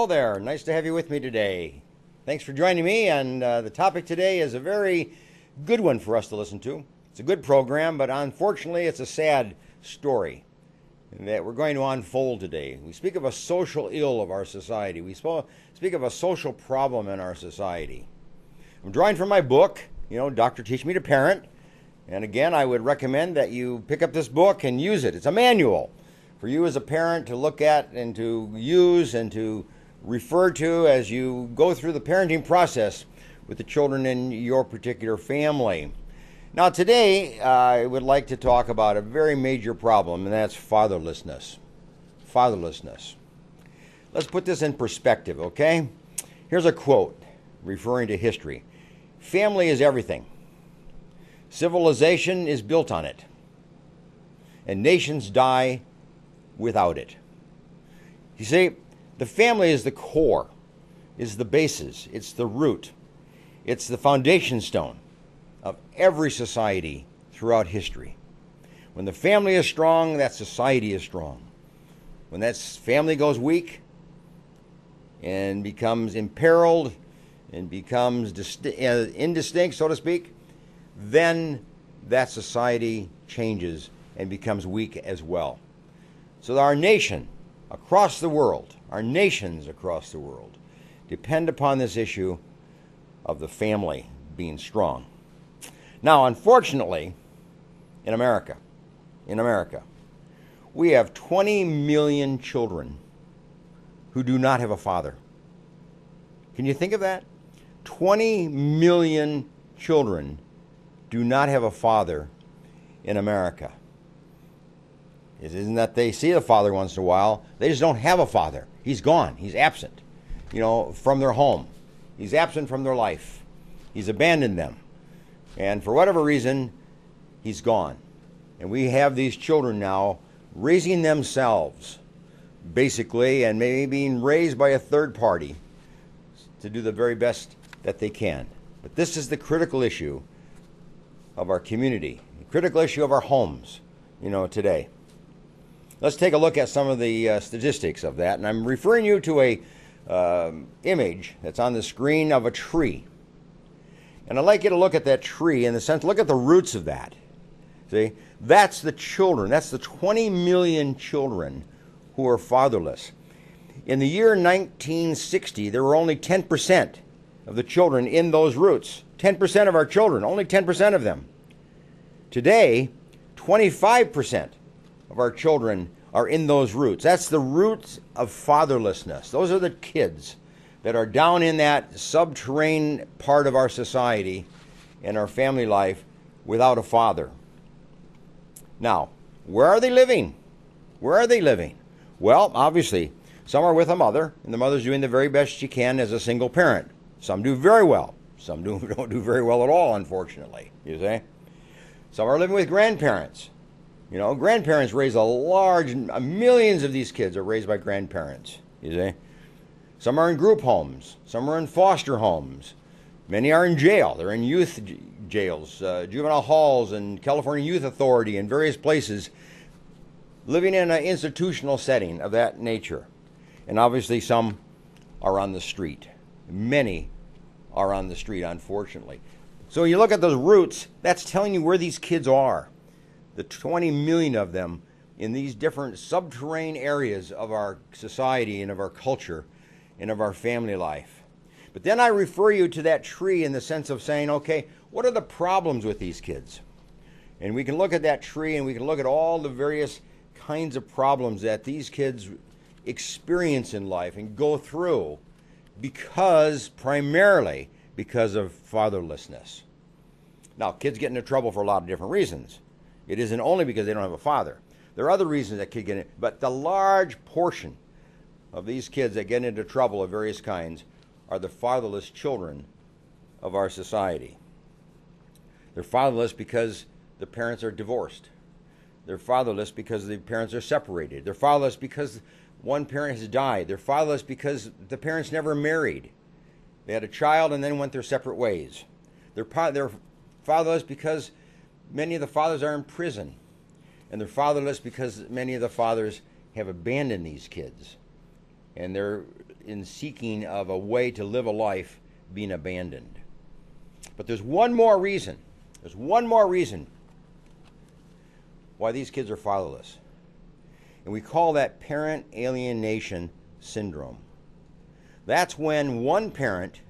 Hello there. Nice to have you with me today. Thanks for joining me, and the topic today is a very good one for us to listen to. It's a good program, but unfortunately it's a sad story that we're going to unfold today. We speak of a social ill of our society. We speak of a social problem in our society. I'm drawing from my book, Doctor Teach Me to Parent. And again, I would recommend that you pick up this book and use it. It's a manual for you as a parent to look at and to use and to refer to as you go through the parenting process with the children in your particular family. Now today, I would like to talk about a very major problem, and that's fatherlessness. Fatherlessness. Let's put this in perspective, okay? Here's a quote referring to history. Family is everything. Civilization is built on it, and nations die without it. You see, the family is the core, is the basis, it's the root, it's the foundation stone of every society throughout history. When the family is strong, that society is strong. When that family goes weak and becomes imperiled and becomes indistinct, so to speak, then that society changes and becomes weak as well. So our nation across the world, our nations across the world, depend upon this issue of the family being strong. Now, unfortunately, in America, we have 20 million children who do not have a father. Can you think of that? 20 million children do not have a father in America. It isn't that they see the father once in a while. They just don't have a father. He's gone. He's absent, from their home. He's absent from their life. He's abandoned them. And for whatever reason, he's gone. And we have these children now raising themselves, basically, and maybe being raised by a third party to do the very best that they can. But this is the critical issue of our community, the critical issue of our homes, today. Let's take a look at some of the statistics of that, and I'm referring you to a image that's on the screen of a tree. And I'd like you to look at that tree in the sense, look at the roots of that. See, that's the children, that's the 20 million children who are fatherless. In the year 1960, there were only 10% of the children in those roots. 10% of our children, only 10% of them. Today, 25% of our children are in those roots. That's the roots of fatherlessness. Those are the kids that are down in that subterranean part of our society and our family life without a father. Now, where are they living? Where are they living? Well, obviously, some are with a mother, and the mother's doing the very best she can as a single parent. Some do very well. Some don't do very well at all, unfortunately, you see. Some are living with grandparents. Grandparents raise millions of these kids are raised by grandparents, you see. Some are in group homes. Some are in foster homes. Many are in jail. They're in youth jails, juvenile halls, and California Youth Authority, and various places, living in an institutional setting of that nature. And obviously some are on the street. Many are on the street, unfortunately. So when you look at those roots, that's telling you where these kids are. The 20 million of them in these different subterranean areas of our society and of our culture and of our family life. But then I refer you to that tree in the sense of saying, okay, what are the problems with these kids? And we can look at that tree and we can look at all the various kinds of problems that these kids experience in life and go through primarily because of fatherlessness. Now, kids get into trouble for a lot of different reasons. It isn't only because they don't have a father. There are other reasons that kids get in, but the large portion of these kids that get into trouble of various kinds are the fatherless children of our society. They're fatherless because the parents are divorced. They're fatherless because the parents are separated. They're fatherless because one parent has died. They're fatherless because the parents never married. They had a child and then went their separate ways. They're fatherless because many of the fathers are in prison. And they're fatherless because many of the fathers have abandoned these kids. And they're in seeking of a way to live a life being abandoned. But there's one more reason. There's one more reason why these kids are fatherless. And we call that parent alienation syndrome. That's when one parent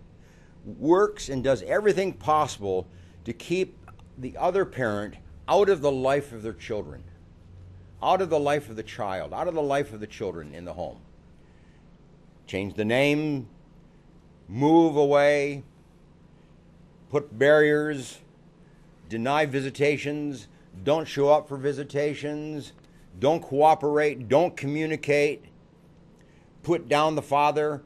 works and does everything possible to keep the other parent out of the life of their children, out of the life of the child, out of the life of the children in the home. Change the name, move away, put barriers, deny visitations, don't show up for visitations, don't cooperate, don't communicate, put down the father,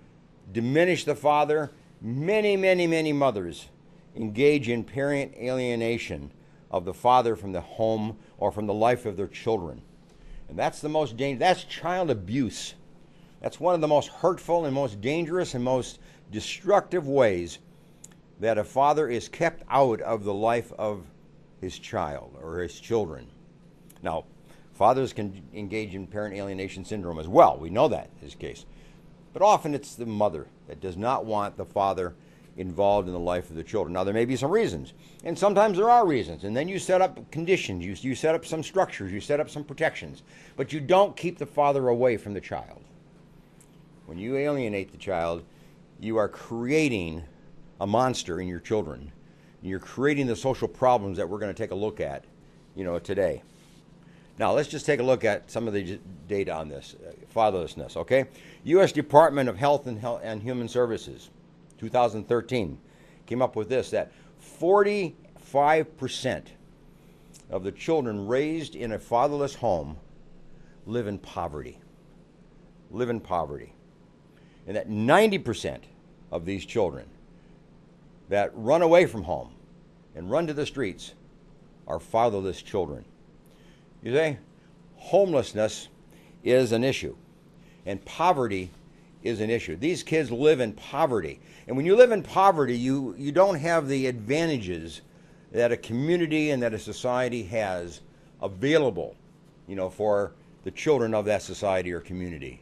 diminish the father. Many, many, many mothers engage in parent alienation of the father from the home or from the life of their children. And that's the most dangerous. That's child abuse. That's one of the most hurtful and most dangerous and most destructive ways that a father is kept out of the life of his child or his children. Now, fathers can engage in parent alienation syndrome as well. We know that in this case. But often it's the mother that does not want the father involved in the life of the children. Now, there may be some reasons, and sometimes there are reasons, and then you set up conditions, you set up some structures, you set up some protections, but you don't keep the father away from the child. When you alienate the child, you are creating a monster in your children. You're creating the social problems that we're going to take a look at, today. Now, let's just take a look at some of the data on this, fatherlessness, okay? U.S. Department of Health and Human Services, 2013, came up with this, that 45% of the children raised in a fatherless home live in poverty. And that 90% of these children that run away from home and run to the streets are fatherless children. You see, homelessness is an issue, and poverty is an issue. These kids live in poverty. And when you live in poverty, you don't have the advantages that a community and that a society has available, for the children of that society or community.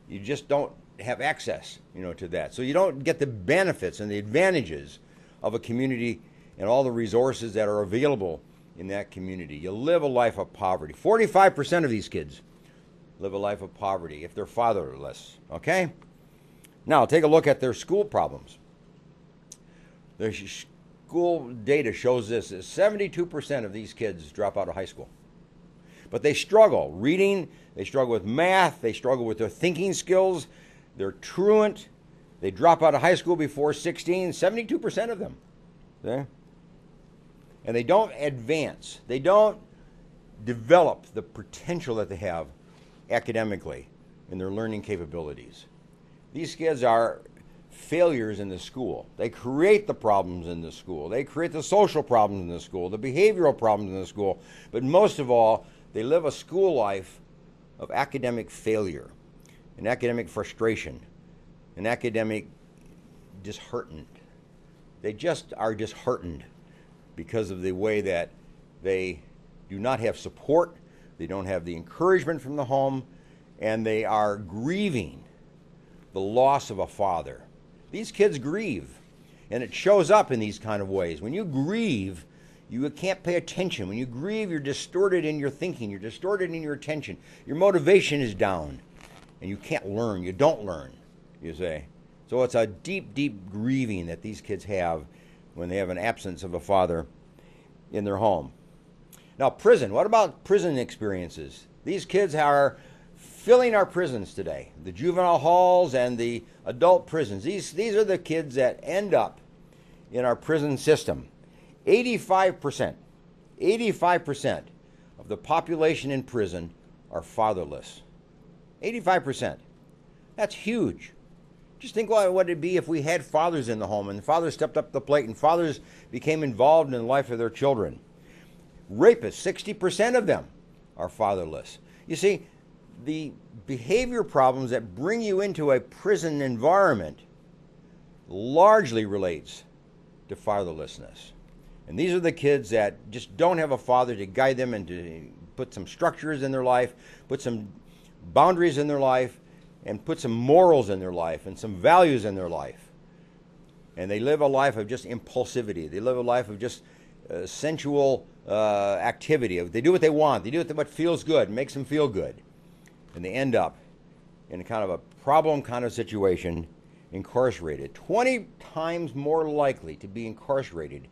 You just don't have access, to that. So you don't get the benefits and the advantages of a community and all the resources that are available in that community. You live a life of poverty. 45% of these kids live a life of poverty if they're fatherless, okay? Now, take a look at their school problems. Their school data shows this, that 72% of these kids drop out of high school. But they struggle reading, they struggle with math, they struggle with their thinking skills, they're truant, they drop out of high school before 16, 72% of them. Okay? And they don't advance. They don't develop the potential that they have academically in their learning capabilities. These kids are failures in the school. They create the problems in the school. They create the social problems in the school, the behavioral problems in the school. But most of all, they live a school life of academic failure, and academic frustration, and academic disheartened. They just are disheartened because of the way that they do not have support, they don't have the encouragement from the home, and they are grieving the loss of a father. These kids grieve, and it shows up in these kind of ways. When you grieve, you can't pay attention. When you grieve, you're distorted in your thinking, you're distorted in your attention. Your motivation is down, and you can't learn. You don't learn, you say. So it's a deep, deep grieving that these kids have when they have an absence of a father in their home. Now, prison. What about prison experiences? These kids are filling our prisons today, the juvenile halls and the adult prisons. These are the kids that end up in our prison system. 85% of the population in prison are fatherless. 85%. That's huge. Just think what it'd be if we had fathers in the home and the fathers stepped up to the plate and fathers became involved in the life of their children. Rapists, 60% of them are fatherless. You see, the behavior problems that bring you into a prison environment largely relates to fatherlessness. And these are the kids that just don't have a father to guide them and to put some structures in their life, put some boundaries in their life, and put some morals in their life and some values in their life. And they live a life of just impulsivity. They live a life of just sensual activity. They do what they want. They do what feels good, makes them feel good. And they end up in a kind of a problem kind of situation, incarcerated. 20 times more likely to be incarcerated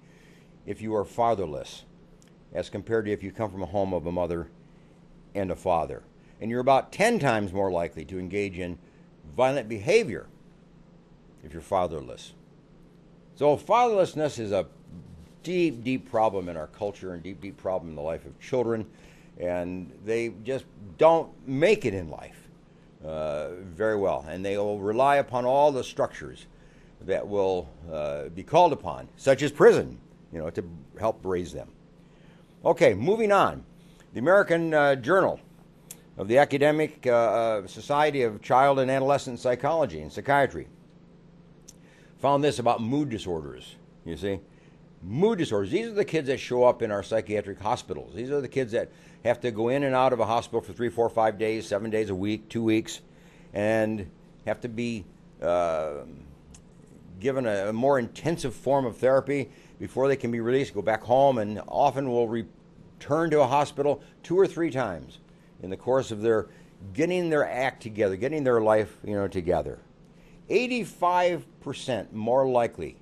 if you are fatherless as compared to if you come from a home of a mother and a father. And you're about 10 times more likely to engage in violent behavior if you're fatherless. So fatherlessness is a deep, deep problem in our culture and deep, deep problem in the life of children. And they just don't make it in life very well. And they will rely upon all the structures that will be called upon, such as prison, to help raise them. Okay, moving on. The American Journal of the Academic Society of Child and Adolescent Psychology and Psychiatry found this about mood disorders, you see. Mood disorders, these are the kids that show up in our psychiatric hospitals. These are the kids that have to go in and out of a hospital for 3, 4, 5 days, 7 days a week, 2 weeks, and have to be given a more intensive form of therapy before they can be released, go back home, and often will return to a hospital 2 or 3 times in the course of their getting their act together, getting their life together. 85% more likely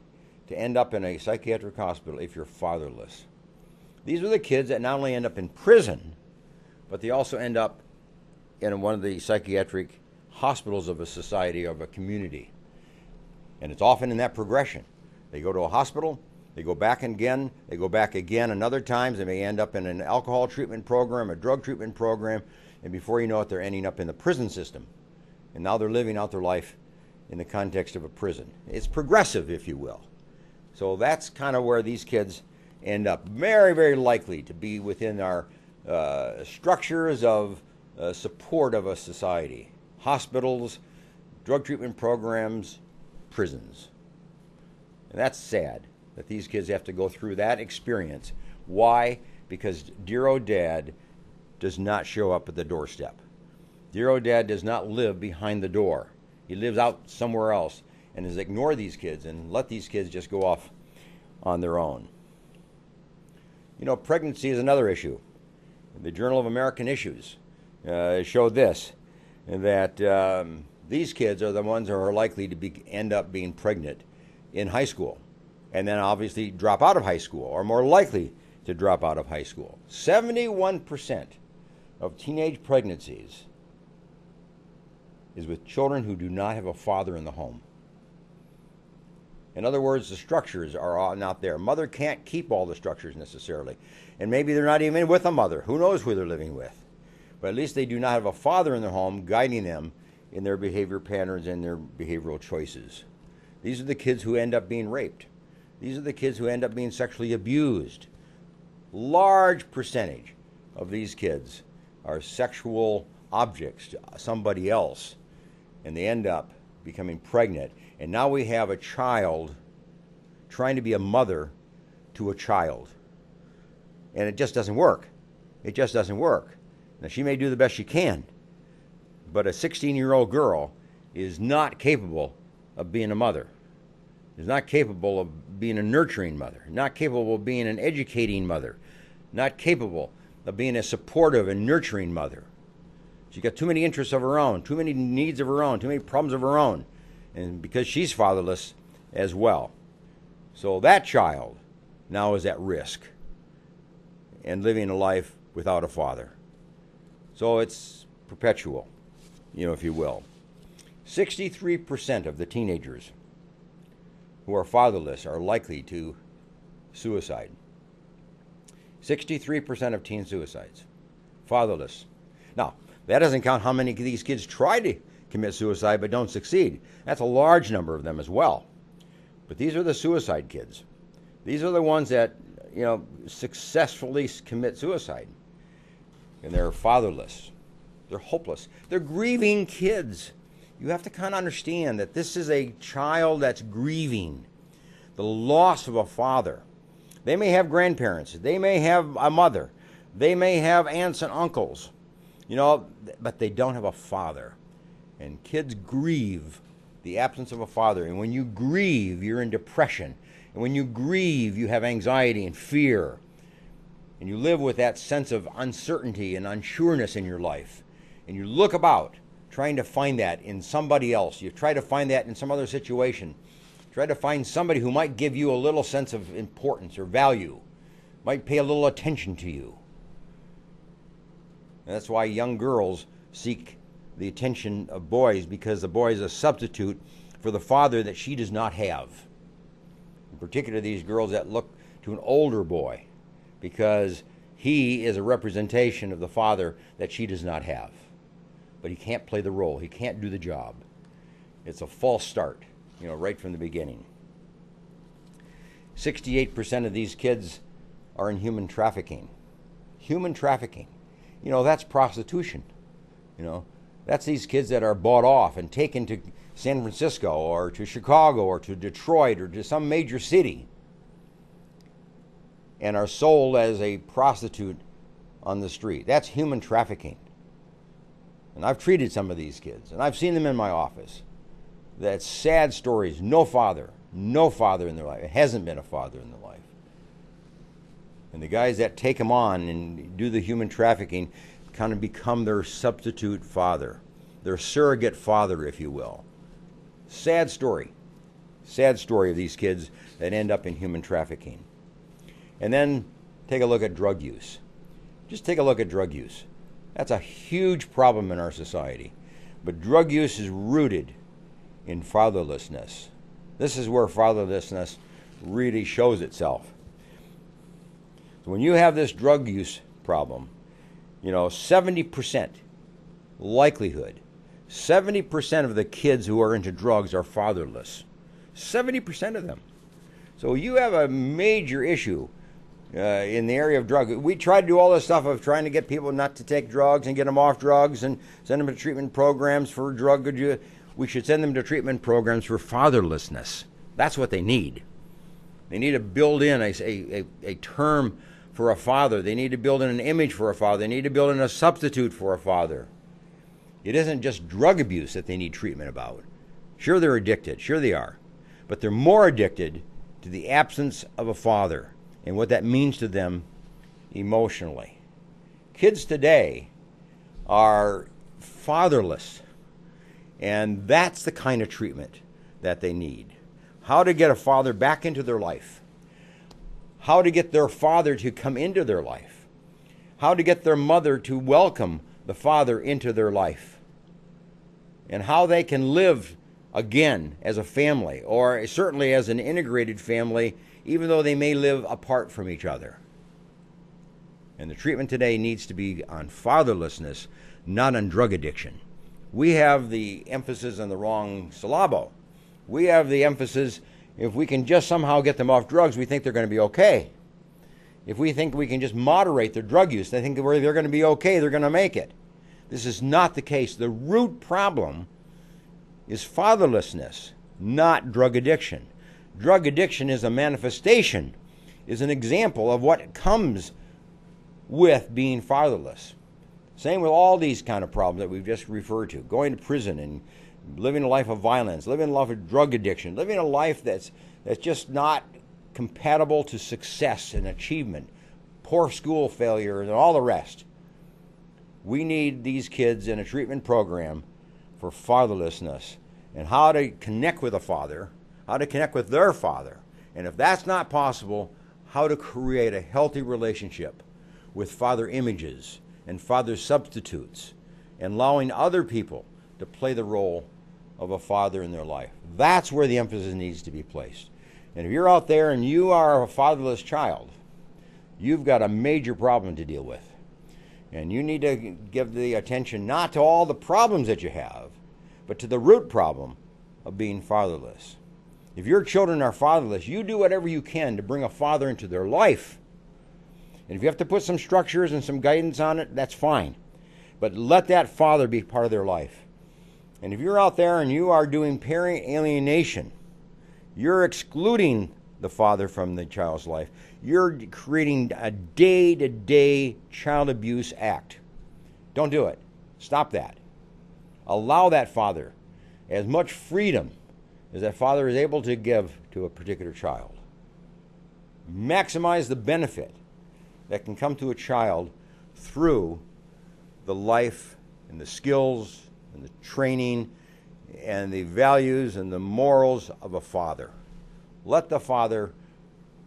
to end up in a psychiatric hospital if you're fatherless. These are the kids that not only end up in prison, but they also end up in one of the psychiatric hospitals of a society, of a community. And it's often in that progression. They go to a hospital, they go back again, they go back again, and other times they may end up in an alcohol treatment program, a drug treatment program, and before you know it, they're ending up in the prison system. And now they're living out their life in the context of a prison. It's progressive, if you will. So that's kind of where these kids end up. Very, very likely to be within our structures of support of a society. Hospitals, drug treatment programs, prisons. And that's sad that these kids have to go through that experience. Why? Because dear old dad does not show up at the doorstep. Dear old dad does not live behind the door. He lives out somewhere else and has ignored these kids and let these kids just go off on their own. Pregnancy is another issue. The Journal of American Issues showed this, that these kids are the ones who are likely to end up being pregnant in high school, and then obviously drop out of high school, or more likely to drop out of high school. 71% of teenage pregnancies is with children who do not have a father in the home. In other words, the structures are not there. Mother can't keep all the structures necessarily. And maybe they're not even with a mother. Who knows who they're living with? But at least they do not have a father in their home guiding them in their behavior patterns and their behavioral choices. These are the kids who end up being raped. These are the kids who end up being sexually abused. Large percentage of these kids are sexual objects to somebody else, and they end up becoming pregnant. And now we have a child trying to be a mother to a child. And it just doesn't work. It just doesn't work. Now, she may do the best she can, but a 16-year-old girl is not capable of being a mother, is not capable of being a nurturing mother, not capable of being an educating mother, not capable of being a supportive and nurturing mother. She's got too many interests of her own, too many needs of her own, too many problems of her own, and because she's fatherless as well. So that child now is at risk and living a life without a father. So it's perpetual, if you will. 63% of the teenagers who are fatherless are likely to suicide. 63% of teen suicides, fatherless. Now, that doesn't count how many of these kids try to commit suicide but don't succeed. That's a large number of them as well. But these are the suicide kids. These are the ones that, successfully commit suicide. And they're fatherless. They're hopeless. They're grieving kids. You have to kind of understand that this is a child that's grieving the loss of a father. They may have grandparents. They may have a mother. They may have aunts and uncles. But they don't have a father. And kids grieve the absence of a father. And when you grieve, you're in depression. And when you grieve, you have anxiety and fear. And you live with that sense of uncertainty and unsureness in your life. And you look about trying to find that in somebody else. You try to find that in some other situation. Try to find somebody who might give you a little sense of importance or value, might pay a little attention to you. And that's why young girls seek the attention of boys, because the boy is a substitute for the father that she does not have. In particular, these girls that look to an older boy, because he is a representation of the father that she does not have. But he can't play the role. He can't do the job. It's a false start, right from the beginning. 68% of these kids are in human trafficking. Human trafficking. That's prostitution. That's these kids that are bought off and taken to San Francisco or to Chicago or to Detroit or to some major city and are sold as a prostitute on the street. That's human trafficking. And I've treated some of these kids, and I've seen them in my office. That's sad stories. No father in their life. It hasn't been a father in their life. And the guys that take them on and do the human trafficking kind of become their substitute father, their surrogate father, if you will. Sad story. Sad story of these kids that end up in human trafficking. And then take a look at drug use. Just take a look at drug use. That's a huge problem in our society. But drug use is rooted in fatherlessness. This is where fatherlessness really shows itself. So when you have this drug use problem, 70% likelihood, 70% of the kids who are into drugs are fatherless. 70% of them. So you have a major issue in the area of drugs. We try to do all this stuff of trying to get people not to take drugs and get them off drugs and send them to treatment programs for drug abuse. We should send them to treatment programs for fatherlessness. That's what they need. They need to build in a term for a father. They need to build in an image for a father. They need to build in a substitute for a father. It isn't just drug abuse that they need treatment about. Sure, they're addicted. Sure, they are. But they're more addicted to the absence of a father and what that means to them emotionally. Kids today are fatherless, and that's the kind of treatment that they need. How to get a father back into their life. How to get their father to come into their life. How to get their mother to welcome the father into their life. And how they can live again as a family, or certainly as an integrated family, even though they may live apart from each other. And the treatment today needs to be on fatherlessness, not on drug addiction. We have the emphasis on the wrong syllable. We have the emphasis, if we can just somehow get them off drugs, we think they're going to be okay. If we think we can just moderate their drug use, they think they're going to be okay, they're going to make it. This is not the case. The root problem is fatherlessness, not drug addiction. Drug addiction is a manifestation, is an example of what comes with being fatherless. Same with all these kind of problems that we've just referred to. Going to prison and living a life of violence, living a life of drug addiction, living a life that's just not compatible to success and achievement, poor school failure, and all the rest. We need these kids in a treatment program for fatherlessness and how to connect with a father, how to connect with their father. And if that's not possible, how to create a healthy relationship with father images and father substitutes and allowing other people to play the role of a father in their life. That's where the emphasis needs to be placed. And if you're out there and you are a fatherless child, you've got a major problem to deal with. And you need to give the attention not to all the problems that you have, but to the root problem of being fatherless. If your children are fatherless, you do whatever you can to bring a father into their life. And if you have to put some structures and some guidance on it, that's fine. But let that father be part of their life. And if you're out there and you are doing parent alienation, you're excluding the father from the child's life. You're creating a day-to-day child abuse act. Don't do it. Stop that. Allow that father as much freedom as that father is able to give to a particular child. Maximize the benefit that can come to a child through the life and the skills and the training and the values and the morals of a father. Let the father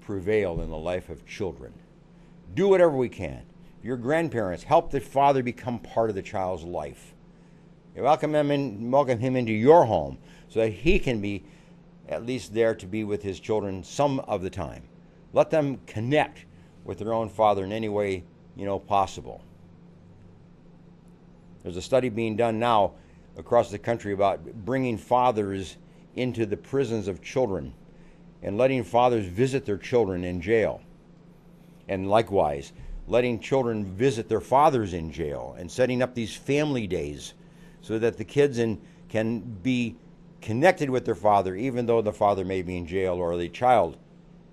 prevail in the life of children. Do whatever we can. Your grandparents, help the father become part of the child's life. Welcome him into your home so that he can be at least there to be with his children some of the time. Let them connect with their own father in any way, possible. There's a study being done now across the country about bringing fathers into the prisons of children and letting fathers visit their children in jail. And likewise, letting children visit their fathers in jail and setting up these family days so that the kids can be connected with their father even though the father may be in jail or the child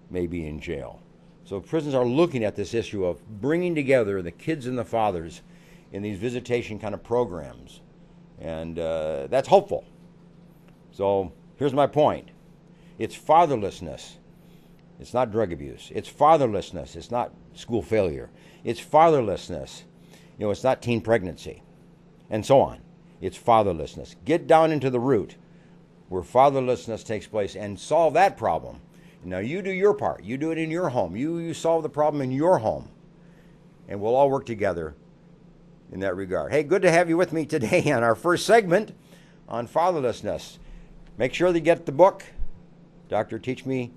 may be in jail. So prisons are looking at this issue of bringing together the kids and the fathers in these visitation kind of programs. And that's hopeful. So here's my point. It's fatherlessness. It's not drug abuse. It's fatherlessness. It's not school failure. It's fatherlessness. It's not teen pregnancy. And so on. It's fatherlessness. Get down into the root where fatherlessness takes place and solve that problem. Now you do your part. You do it in your home. You solve the problem in your home. And we'll all work together in that regard. Hey, good to have you with me today on our first segment on fatherlessness. Make sure that you get the book, Doctor Teach Me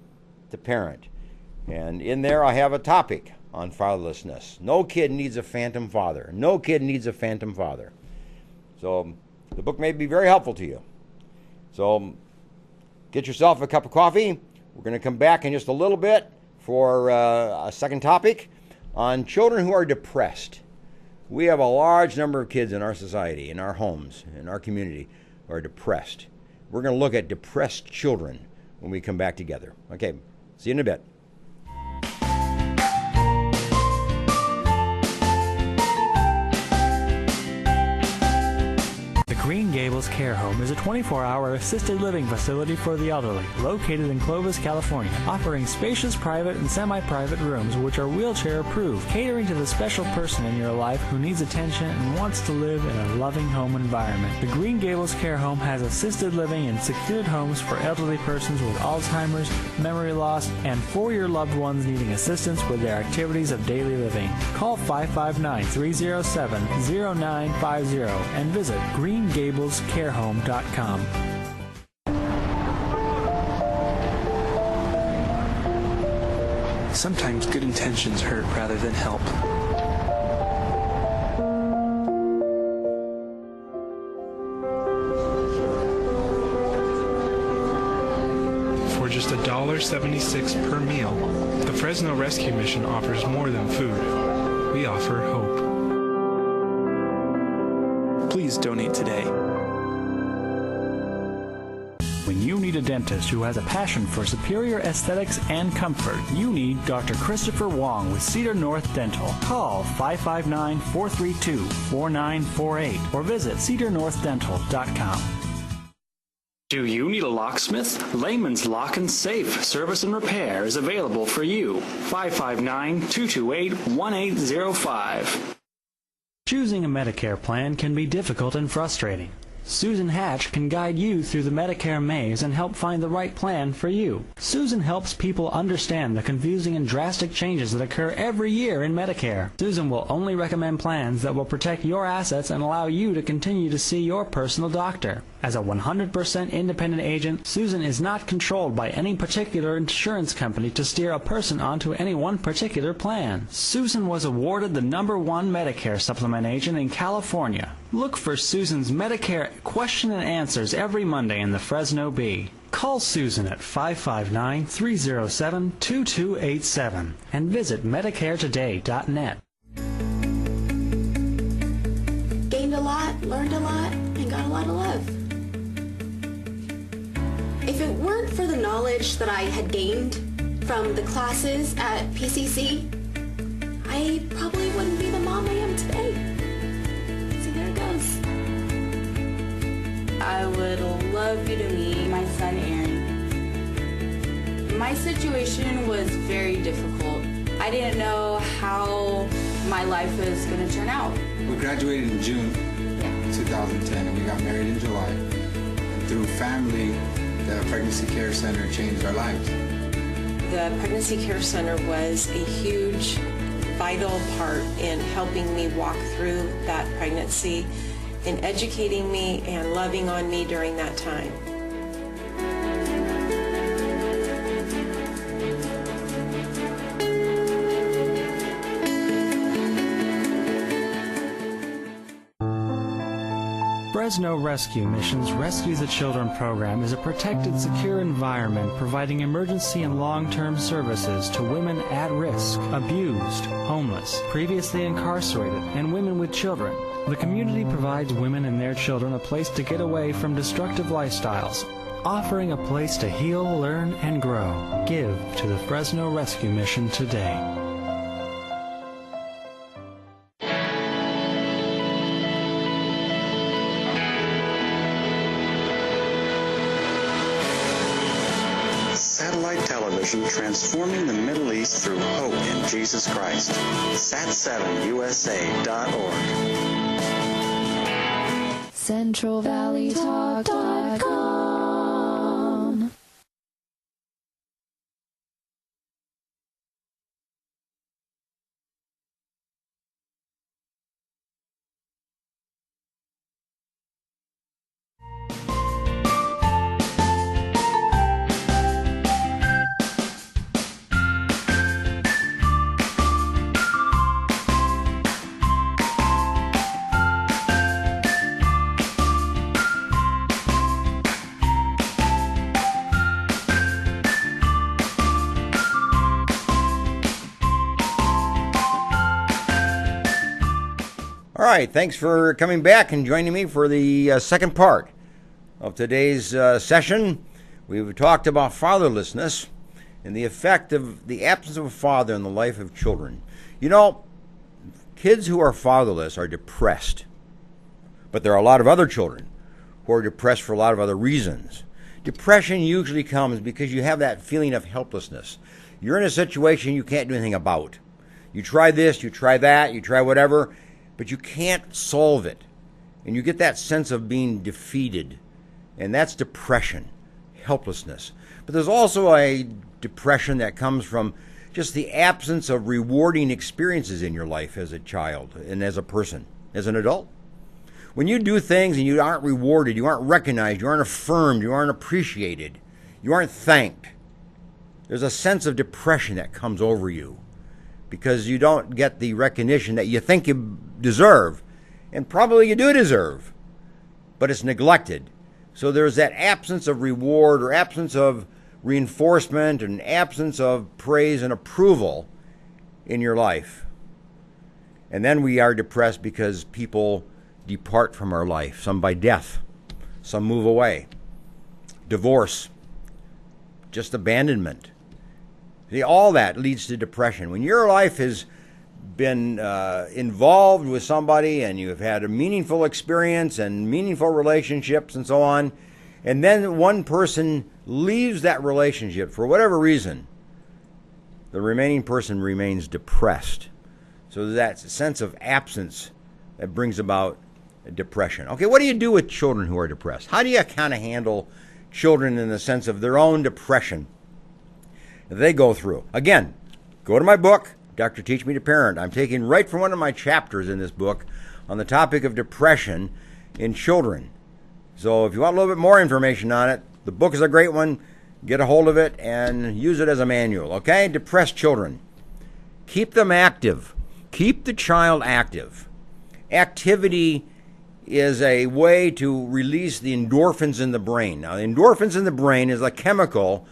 to Parent. And in there I have a topic on fatherlessness. No kid needs a phantom father. No kid needs a phantom father. So the book may be very helpful to you. So get yourself a cup of coffee. We're going to come back in just a little bit for a second topic on children who are depressed. We have a large number of kids in our society, in our homes, in our community, who are depressed. We're going to look at depressed children when we come back together. Okay, see you in a bit. Green Gables Care Home is a 24-hour assisted living facility for the elderly, located in Clovis, California, offering spacious private and semi-private rooms which are wheelchair-approved, catering to the special person in your life who needs attention and wants to live in a loving home environment. The Green Gables Care Home has assisted living and secured homes for elderly persons with Alzheimer's, memory loss, and for your loved ones needing assistance with their activities of daily living. Call 559-307-0950 and visit GreenGablesCareHome.com. Sometimes good intentions hurt rather than help. For just $1.76 per meal, the Fresno Rescue Mission offers more than food. We offer hope. Please donate today. When you need a dentist who has a passion for superior aesthetics and comfort, you need Dr. Christopher Wong with Cedar North Dental. Call 559-432-4948 or visit cedarnorthdental.com. Do you need a locksmith? Layman's Lock and Safe Service and Repair is available for you. 559-228-1805. Choosing a Medicare plan can be difficult and frustrating. Susan Hatch can guide you through the Medicare maze and help find the right plan for you. Susan helps people understand the confusing and drastic changes that occur every year in Medicare. Susan will only recommend plans that will protect your assets and allow you to continue to see your personal doctor. As a 100% independent agent, Susan is not controlled by any particular insurance company to steer a person onto any one particular plan. Susan was awarded the #1 Medicare supplement agent in California. Look for Susan's Medicare question and answers every Monday in the Fresno Bee. Call Susan at 559-307-2287 and visit MedicareToday.net. Gained a lot, learned a lot, and got a lot of love. If it weren't for the knowledge that I had gained from the classes at PCC, I probably wouldn't be the mom I am today. See, there it goes. love you to me, my son Aaron. My situation was very difficult. I didn't know how my life was going to turn out. We graduated in June 2010 and we got married in July. And through family, the Pregnancy Care Center changed our lives. The Pregnancy Care Center was a huge, vital part in helping me walk through that pregnancy, in educating me and loving on me during that time. Fresno Rescue Mission's Rescue the Children program is a protected, secure environment providing emergency and long-term services to women at risk, abused, homeless, previously incarcerated, and women with children. The community provides women and their children a place to get away from destructive lifestyles, offering a place to heal, learn, and grow. Give to the Fresno Rescue Mission today. Satellite television transforming the Middle East through hope in Jesus Christ. Sat7USA.org. CentralValleyTalk.com. All right, thanks for coming back and joining me for the second part of today's session. We've talked about fatherlessness and the effect of the absence of a father in the life of children. You know, kids who are fatherless are depressed, but there are a lot of other children who are depressed for a lot of other reasons. Depression usually comes because you have that feeling of helplessness. You're in a situation you can't do anything about. You try this, you try that, you try whatever, but you can't solve it. And you get that sense of being defeated. And that's depression, helplessness. But there's also a depression that comes from just the absence of rewarding experiences in your life as a child and as a person, as an adult. When you do things and you aren't rewarded, you aren't recognized, you aren't affirmed, you aren't appreciated, you aren't thanked, there's a sense of depression that comes over you, because you don't get the recognition that you think you deserve, and probably you do deserve, but it's neglected. So there's that absence of reward or absence of reinforcement and absence of praise and approval in your life. And then we are depressed because people depart from our life, some by death, some move away, divorce, just abandonment. See, all that leads to depression. When your life has been involved with somebody and you've had a meaningful experience and meaningful relationships and so on, and then one person leaves that relationship for whatever reason, the remaining person remains depressed. So that sense of absence that brings about depression. Okay, what do you do with children who are depressed? How do you kind of handle children in the sense of their own depression they go through? Again, go to my book, Dr. Teach Me to Parent. I'm taking right from one of my chapters in this book on the topic of depression in children. So if you want a little bit more information on it, the book is a great one. Get a hold of it and use it as a manual, okay? Depressed children. Keep them active. Keep the child active. Activity is a way to release the endorphins in the brain. Now, the endorphins in the brain is a chemical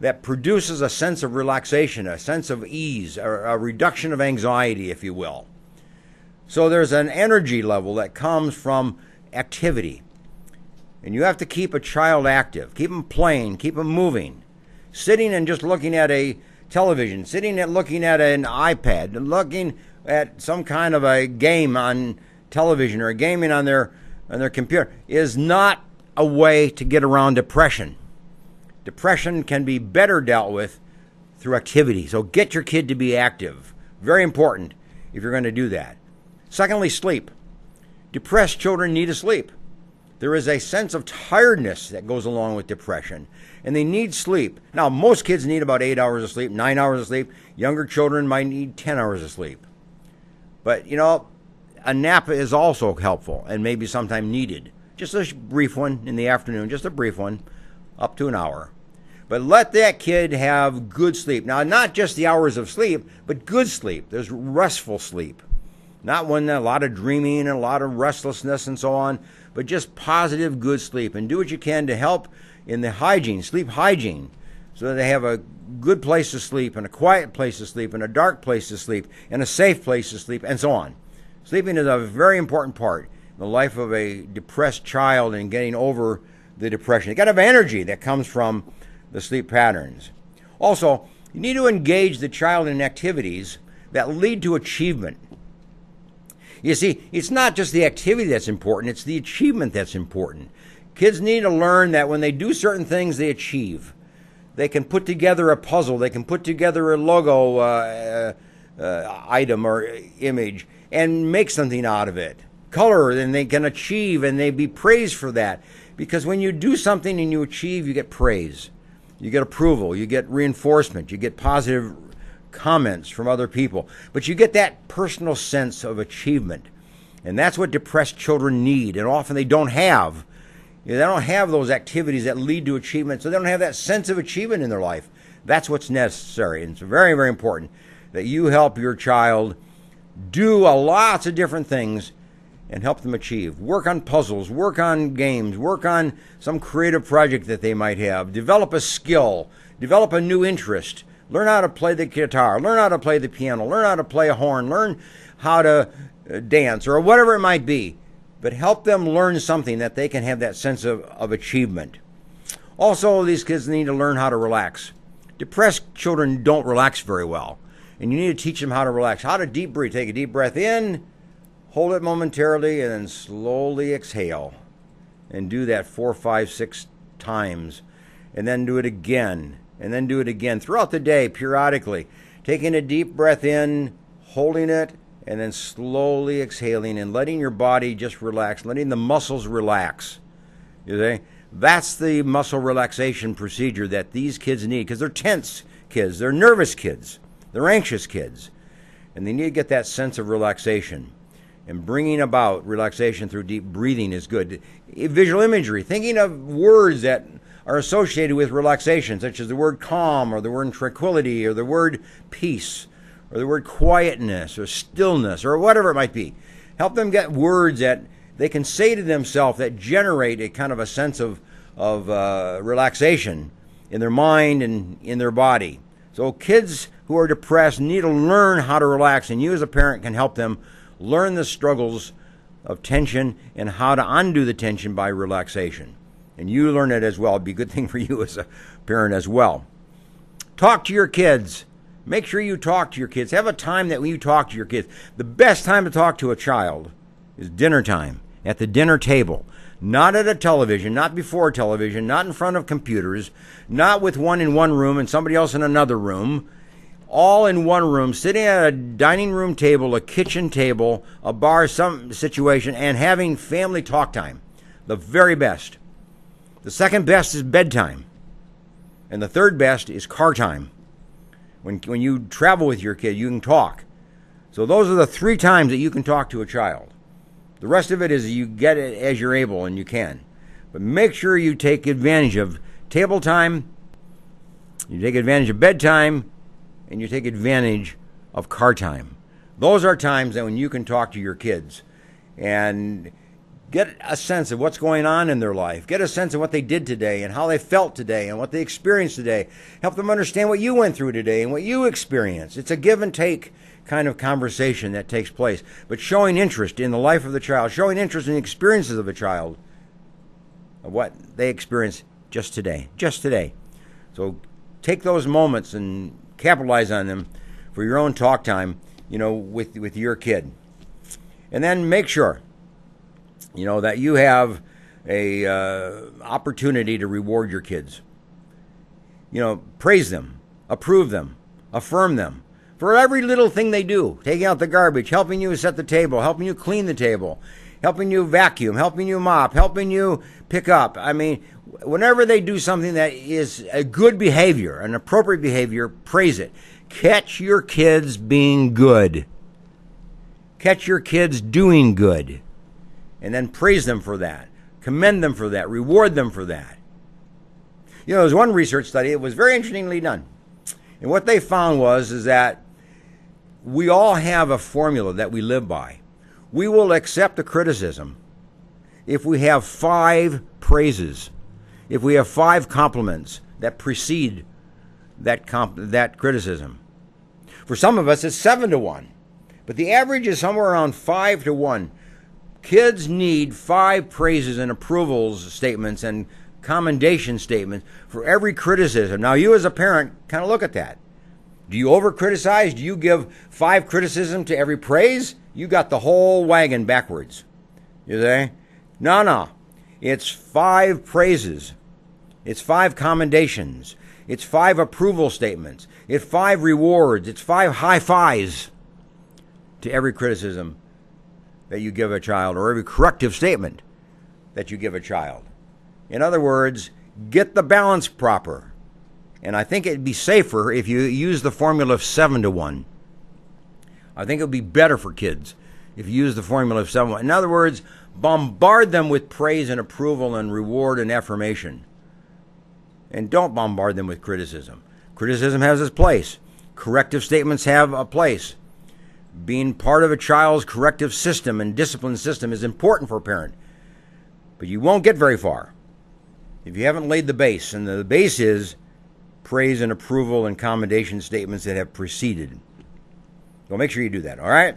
that produces a sense of relaxation, a sense of ease, a reduction of anxiety, if you will. So there's an energy level that comes from activity. And you have to keep a child active. Keep them playing, keep them moving. Sitting and just looking at a television, sitting and looking at an iPad, and looking at some kind of a game on television or gaming on their computer is not a way to get around depression. Depression can be better dealt with through activity. So get your kid to be active. Very important if you're going to do that. Secondly, sleep. Depressed children need to sleep. There is a sense of tiredness that goes along with depression, and they need sleep. Now, most kids need about 8 hours of sleep, 9 hours of sleep. Younger children might need 10 hours of sleep. But, a nap is also helpful and maybe sometime needed. Just a brief one in the afternoon, just a brief one, up to an hour. But let that kid have good sleep. Now, not just the hours of sleep, but good sleep. There's restful sleep. Not one a lot of dreaming and a lot of restlessness and so on, but just positive, good sleep. And do what you can to help in the hygiene, sleep hygiene, so that they have a good place to sleep and a quiet place to sleep and a dark place to sleep and a safe place to sleep and so on. Sleeping is a very important part in the life of a depressed child and getting over the depression. You got to have energy that comes from the sleep patterns. Also, you need to engage the child in activities that lead to achievement. You see, it's not just the activity that's important, it's the achievement that's important. Kids need to learn that when they do certain things, they achieve. They can put together a puzzle, they can put together a logo item or image and make something out of it. Color, and they can achieve, and they be praised for that. Because when you do something and you achieve, you get praise. You get approval, you get reinforcement, you get positive comments from other people. But you get that personal sense of achievement. And that's what depressed children need, and often they don't have. They don't have those activities that lead to achievement, so they don't have that sense of achievement in their life. That's what's necessary, and it's very, very important that you help your child do lots of different things and help them achieve. Work on puzzles, work on games, work on some creative project that they might have. Develop a skill, develop a new interest. Learn how to play the guitar, learn how to play the piano, learn how to play a horn, learn how to dance, or whatever it might be. But help them learn something that they can have that sense of achievement. Also, these kids need to learn how to relax. Depressed children don't relax very well. And you need to teach them how to relax, how to deep breathe. Take a deep breath in, hold it momentarily, and then slowly exhale. And do that 4, 5, 6 times. And then do it again. And then do it again throughout the day, periodically. Taking a deep breath in, holding it, and then slowly exhaling and letting your body just relax, letting the muscles relax. You see? That's the muscle relaxation procedure that these kids need, because they're tense kids, they're nervous kids, they're anxious kids, and they need to get that sense of relaxation. And bringing about relaxation through deep breathing is good. Visual imagery, thinking of words that are associated with relaxation, such as the word calm, or the word tranquility, or the word peace, or the word quietness, or stillness, or whatever it might be. Help them get words that they can say to themselves that generate a kind of a sense of relaxation in their mind and in their body. So kids who are depressed need to learn how to relax, and you as a parent can help them learn the struggles of tension and how to undo the tension by relaxation. And you learn it as well. It'd be a good thing for you as a parent as well. Talk to your kids. Make sure you talk to your kids. Have a time that when you talk to your kids. The best time to talk to a child is dinner time, at the dinner table. Not at a television, not before television, not in front of computers, not with one in one room and somebody else in another room. All in one room, sitting at a dining room table, a kitchen table, a bar, some situation, and having family talk time. The very best. The second best is bedtime. And the third best is car time. When you travel with your kid, you can talk. So those are the 3 times that you can talk to a child. The rest of it is you get it as you're able and you can. But make sure you take advantage of table time, you take advantage of bedtime, and you take advantage of car time. Those are times that when you can talk to your kids and get a sense of what's going on in their life. Get a sense of what they did today and how they felt today and what they experienced today. Help them understand what you went through today and what you experienced. It's a give and take kind of conversation that takes place. But showing interest in the life of the child, showing interest in the experiences of a child, of what they experienced just today. Just today. So take those moments and capitalize on them for your own talk time, with your kid. And then make sure that you have opportunity to reward your kids. Praise them, approve them, affirm them for every little thing they do. Taking out the garbage, helping you set the table, helping you clean the table, helping you vacuum, helping you mop, helping you pick up. I mean, whenever they do something that is a good behavior, an appropriate behavior, praise it. Catch your kids being good. Catch your kids doing good. And then praise them for that. Commend them for that. Reward them for that. There was one research study. It was very interestingly done. And what they found is that we all have a formula that we live by. We will accept a criticism if we have 5 praises, if we have 5 compliments that precede that criticism. For some of us, it's 7-1, but the average is somewhere around 5-1. Kids need 5 praises and approvals statements and commendation statements for every criticism. Now, you as a parent, kind of look at that. Do you over-criticize? Do you give 5 criticism to every praise? You got the whole wagon backwards. You see? No. It's 5 praises. It's 5 commendations. It's 5 approval statements. It's 5 rewards. It's 5 high fives to every criticism that you give a child, or every corrective statement that you give a child. In other words, get the balance proper. And I think it'd be safer if you use the formula of 7-1. I think it would be better for kids if you use the formula of 7-1. In other words, bombard them with praise and approval and reward and affirmation. And don't bombard them with criticism. Criticism has its place. Corrective statements have a place. Being part of a child's corrective system and discipline system is important for a parent. But you won't get very far if you haven't laid the base. And the base is praise and approval and commendation statements that have preceded. So make sure you do that, all right?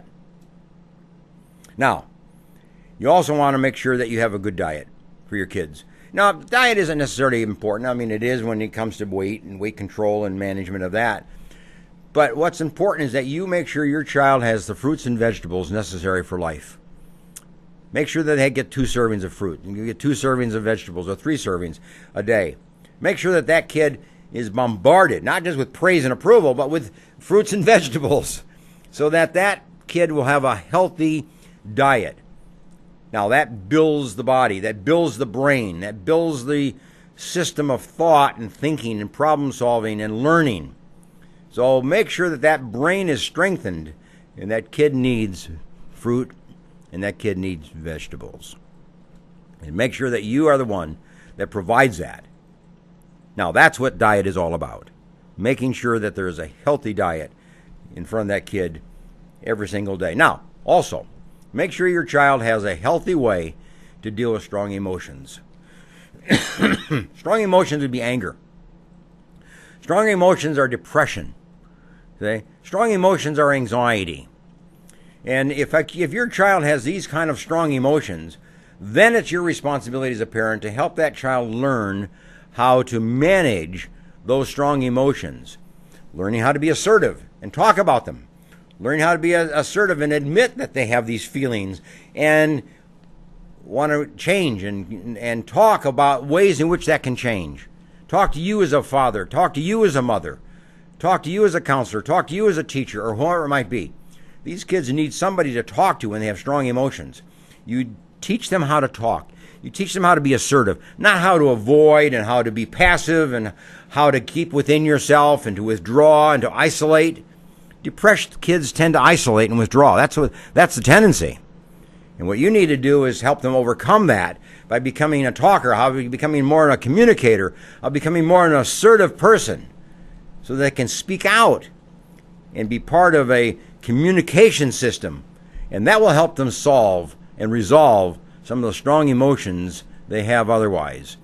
Now, you also want to make sure that you have a good diet for your kids. Now, diet isn't necessarily important. I mean, it is when it comes to weight and weight control and management of that. But what's important is that you make sure your child has the fruits and vegetables necessary for life. Make sure that they get 2 servings of fruit. You get 2 servings of vegetables or 3 servings a day. Make sure that that kid is bombarded, not just with praise and approval, but with fruits and vegetables, so that that kid will have a healthy diet. Now, that builds the body, that builds the brain, that builds the system of thought and thinking and problem solving and learning. So make sure that that brain is strengthened, and that kid needs fruit, and that kid needs vegetables. And make sure that you are the one that provides that. Now, that's what diet is all about. Making sure that there is a healthy diet in front of that kid every single day. Now, also, make sure your child has a healthy way to deal with strong emotions. Strong emotions would be anger. Strong emotions are depression. Okay? Strong emotions are anxiety. And if your child has these kind of strong emotions, then it's your responsibility as a parent to help that child learn how to manage those strong emotions. Learning how to be assertive and talk about them. Learning how to be assertive and admit that they have these feelings and want to change and talk about ways in which that can change. Talk to you as a father. Talk to you as a mother. Talk to you as a counselor. Talk to you as a teacher, or whoever it might be. These kids need somebody to talk to when they have strong emotions. You teach them how to talk. You teach them how to be assertive, not how to avoid and how to be passive and how to keep within yourself and to withdraw and to isolate. Depressed kids tend to isolate and withdraw. That's the tendency. And what you need to do is help them overcome that by becoming a talker, becoming more a communicator, becoming more an assertive person, so they can speak out and be part of a communication system. And that will help them solve and resolve some of the strong emotions they have otherwise.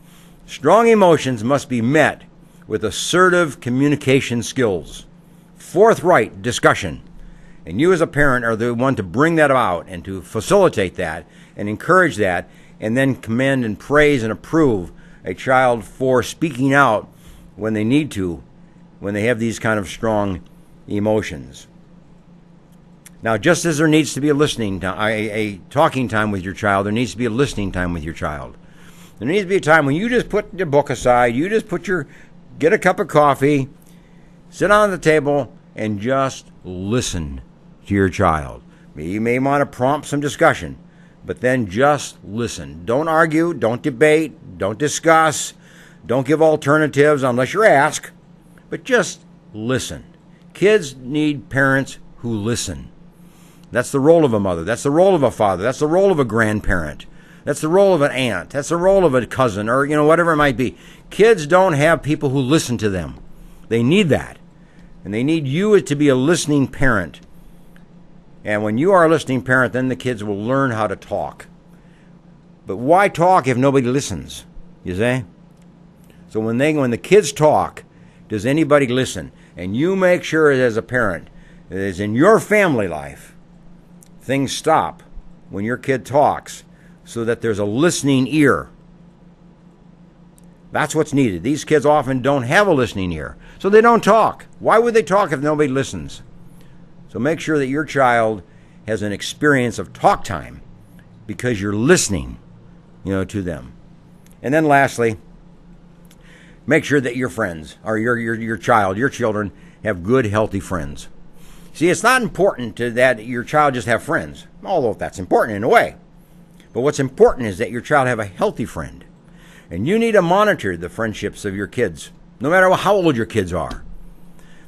Strong emotions must be met with assertive communication skills, forthright discussion. And you as a parent are the one to bring that about and to facilitate that and encourage that, and then commend and praise and approve a child for speaking out when they need to, when they have these kind of strong emotions. Now, just as there needs to be a listening time, a talking time with your child, there needs to be a listening time with your child. There needs to be a time when you just put your book aside, you just get a cup of coffee, sit on the table, and just listen to your child. You may want to prompt some discussion, but then just listen. Don't argue, don't debate, don't discuss, don't give alternatives unless you're asked, but just listen. Kids need parents who listen. That's the role of a mother. That's the role of a father. That's the role of a grandparent. That's the role of an aunt. That's the role of a cousin, or whatever it might be. Kids don't have people who listen to them. They need that. And they need you to be a listening parent. And when you are a listening parent, then the kids will learn how to talk. But why talk if nobody listens? You see? So when the kids talk, does anybody listen? And you make sure as a parent, as in your family life, things stop when your kid talks, so that there's a listening ear. That's what's needed. These kids often don't have a listening ear, so they don't talk. Why would they talk if nobody listens? So make sure that your child has an experience of talk time because you're listening, to them. And then lastly, make sure that your friends, or your children, have good, healthy friends. See, it's not important that your child just have friends, although that's important in a way. But what's important is that your child have a healthy friend. And you need to monitor the friendships of your kids, no matter how old your kids are.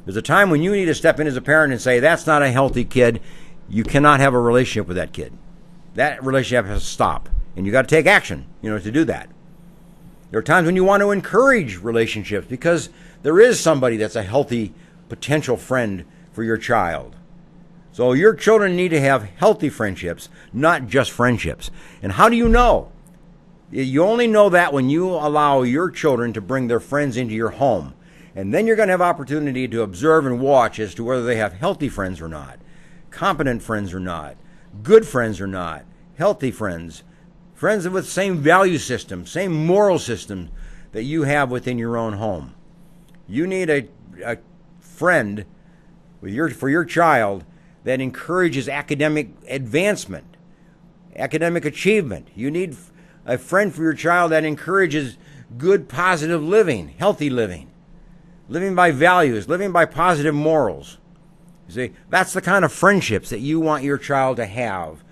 There's a time when you need to step in as a parent and say, that's not a healthy kid. You cannot have a relationship with that kid. That relationship has to stop. And you got to take action, to do that. There are times when you want to encourage relationships because there is somebody that's a healthy potential friend for your child. So your children need to have healthy friendships, not just friendships. And how do you know? You only know that when you allow your children to bring their friends into your home. And then you're going to have opportunity to observe and watch as to whether they have healthy friends or not, competent friends or not, good friends or not, healthy friends, friends with the same value system, same moral system that you have within your own home. You need a friend for your child that encourages academic advancement, academic achievement. You need a friend for your child that encourages good, positive living, healthy living, living by values, living by positive morals. You see, that's the kind of friendships that you want your child to have.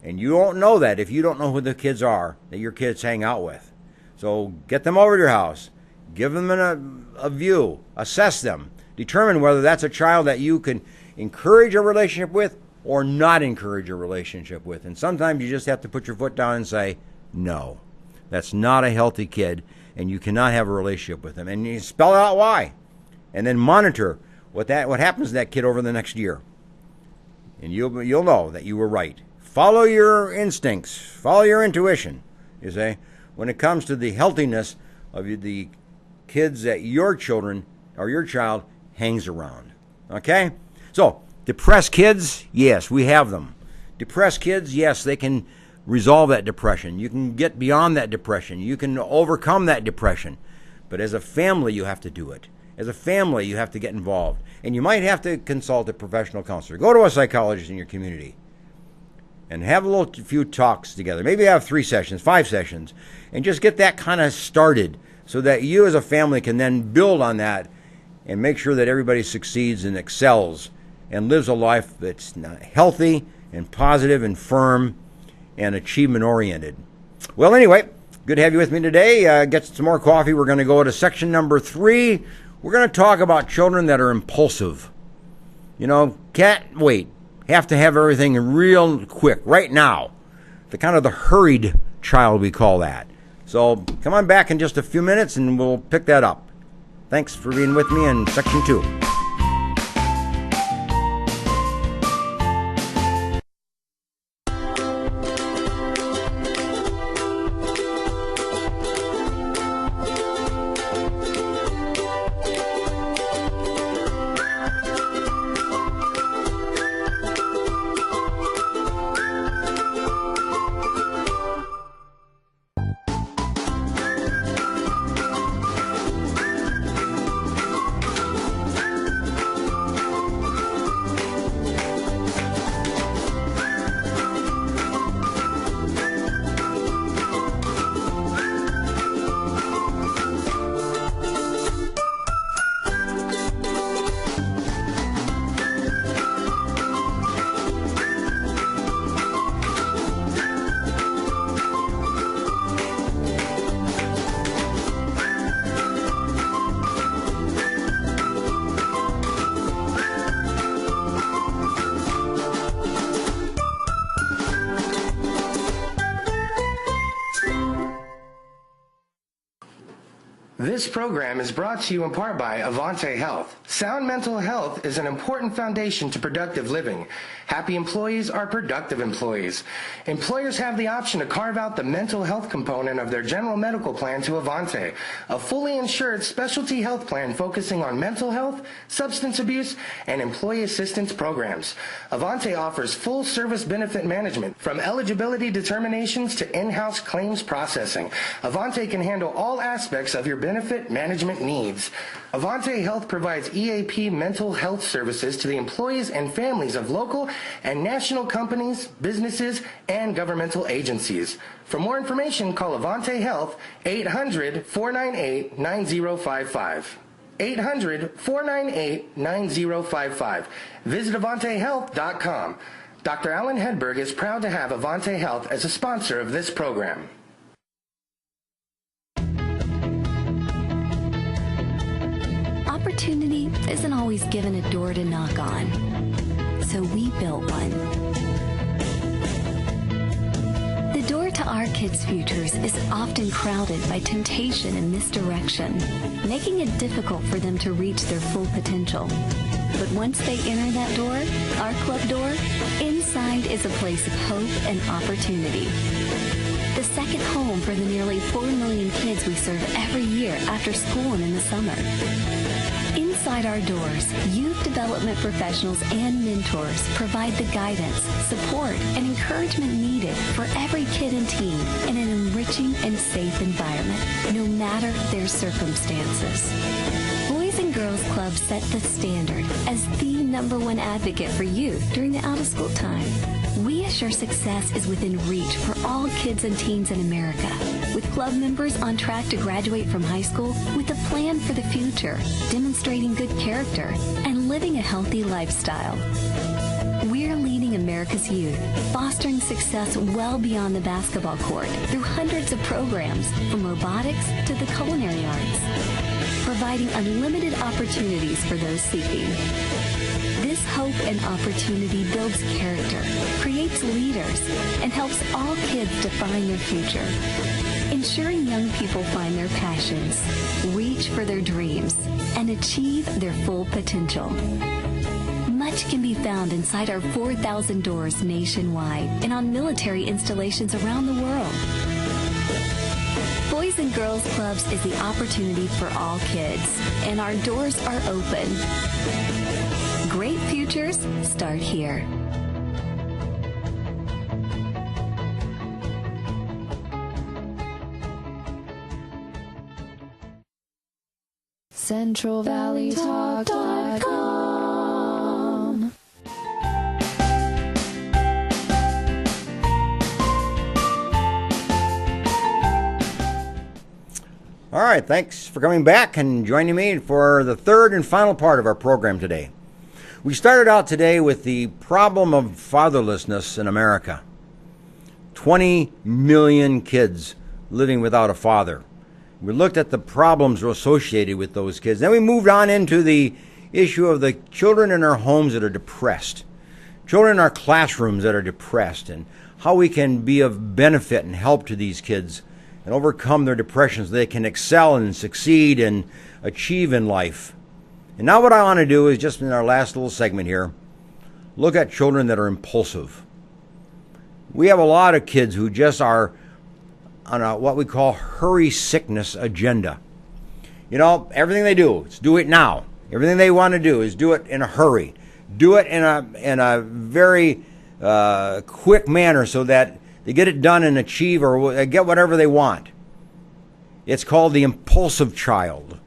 And you won't know that if you don't know who the kids are that your kids hang out with. So get them over to your house, give them a view, assess them, determine whether that's a child that you can encourage a relationship with or not encourage a relationship with. And sometimes you just have to put your foot down and say, no, that's not a healthy kid, and you cannot have a relationship with them. And you spell out why. And then monitor what happens to that kid over the next year. And you'll know that you were right. Follow your instincts. Follow your intuition, you see, when it comes to the healthiness of the kids that your children or your child hangs around. Okay? So, depressed kids, yes, we have them. Depressed kids, yes, they can resolve that depression. You can get beyond that depression. You can overcome that depression. But as a family, you have to do it. As a family, you have to get involved. And you might have to consult a professional counselor. Go to a psychologist in your community and have a few talks together. Maybe have 3 sessions, 5 sessions, and just get that kind of started so that you as a family can then build on that and make sure that everybody succeeds and excels and lives a life that's healthy and positive and firm and achievement-oriented. Well, anyway, good to have you with me today. Get some more coffee. We're going to go to section number 3. We're going to talk about children that are impulsive. Can't wait. Have to have everything real quick, right now. The kind of the hurried child, we call that. So come on back in just a few minutes and we'll pick that up. Thanks for being with me in section 2. This program is brought to you in part by Avante Health. Sound mental health is an important foundation to productive living. Happy employees are productive employees. Employers have the option to carve out the mental health component of their general medical plan to Avante, a fully insured specialty health plan focusing on mental health, substance abuse, and employee assistance programs. Avante offers full service benefit management, from eligibility determinations to in-house claims processing. Avante can handle all aspects of your benefit management needs. Avante Health provides EAP mental health services to the employees and families of local and national companies, businesses, and governmental agencies. For more information, call Avante Health 800-498-9055. 800-498-9055. Visit AvanteHealth.com. Dr. Alan Hedberg is proud to have Avante Health as a sponsor of this program. Opportunity isn't always given a door to knock on, so we built one. The door to our kids' futures is often crowded by temptation and misdirection, making it difficult for them to reach their full potential. But once they enter that door, our club door, inside is a place of hope and opportunity. The second home for the nearly 4 million kids we serve every year after school and in the summer. Inside our doors, youth development professionals and mentors provide the guidance, support, and encouragement needed for every kid and teen in an enriching and safe environment, no matter their circumstances. Boys and Girls Club set the standard as the #1 advocate for youth during the out-of-school time. We assure success is within reach for all kids and teens in America, with club members on track to graduate from high school with a plan for the future, demonstrating good character, and living a healthy lifestyle. We're leading America's youth, fostering success well beyond the basketball court through hundreds of programs, from robotics to the culinary arts, providing unlimited opportunities for those seeking. This hope and opportunity builds character, creates leaders, and helps all kids define their future. Ensuring young people find their passions, reach for their dreams, and achieve their full potential. Much can be found inside our 4,000 doors nationwide and on military installations around the world. Boys and Girls Clubs is the opportunity for all kids, and our doors are open. Great futures start here. CentralValleyTalk.com. All right, thanks for coming back and joining me for the third and final part of our program today. We started out today with the problem of fatherlessness in America. 20 million kids living without a father. We looked at the problems associated with those kids. Then we moved on into the issue of the children in our homes that are depressed, children in our classrooms that are depressed, and how we can be of benefit and help to these kids and overcome their depression so they can excel and succeed and achieve in life. And now what I want to do is, just in our last little segment here, look at children that are impulsive. We have a lot of kids who just are on a what we call hurry sickness agenda. You know, everything they do is do it now. Everything they want to do is do it in a hurry. Do it in a very quick manner so that they get it done and achieve or get whatever they want. It's called the impulsive child,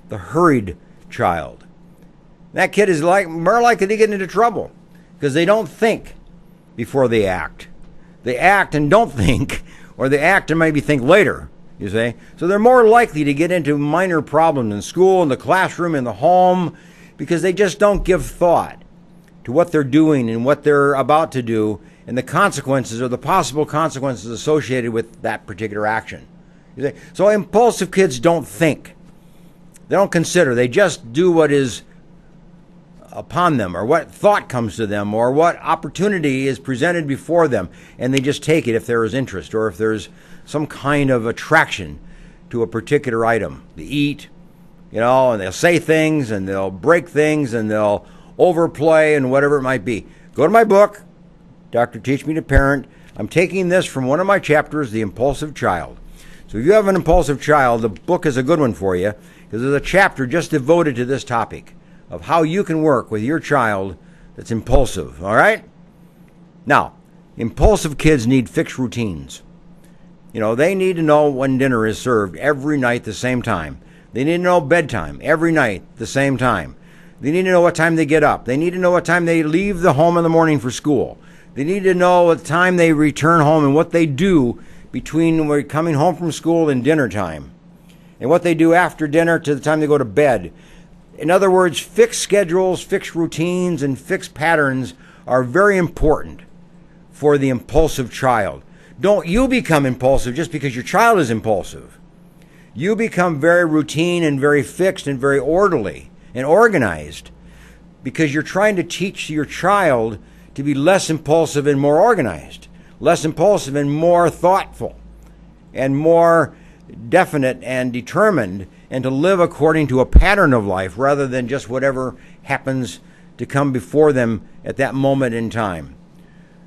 the hurried child. That kid is more likely to get into trouble because they don't think before they act. They act and don't think, or they act and maybe think later, you see. So they're more likely to get into minor problems in school, in the classroom, in the home, because they just don't give thought to what they're doing and what they're about to do and the consequences or the possible consequences associated with that particular action. You see? So impulsive kids don't think. They don't consider. They just do what is upon them, or what thought comes to them, or what opportunity is presented before them, and they just take it if there is interest or if there's some kind of attraction to a particular item. They eat, and they'll say things, and they'll break things, and they'll overplay, and whatever it might be. Go to my book, Dr. Teach Me to Parent. I'm taking this from one of my chapters, The Impulsive Child. So if you have an impulsive child, the book is a good one for you, because there's a chapter just devoted to this topic of how you can work with your child that's impulsive, all right? Now, impulsive kids need fixed routines. They need to know when dinner is served every night the same time. They need to know bedtime every night the same time. They need to know what time they get up. They need to know what time they leave the home in the morning for school. They need to know what time they return home and what they do between coming home from school and dinner time, and what they do after dinner to the time they go to bed. In other words, fixed schedules, fixed routines, and fixed patterns are very important for the impulsive child. Don't you become impulsive just because your child is impulsive. You become very routine and very fixed and very orderly and organized because you're trying to teach your child to be less impulsive and more organized, less impulsive and more thoughtful, and more definite and determined, and to live according to a pattern of life rather than just whatever happens to come before them at that moment in time.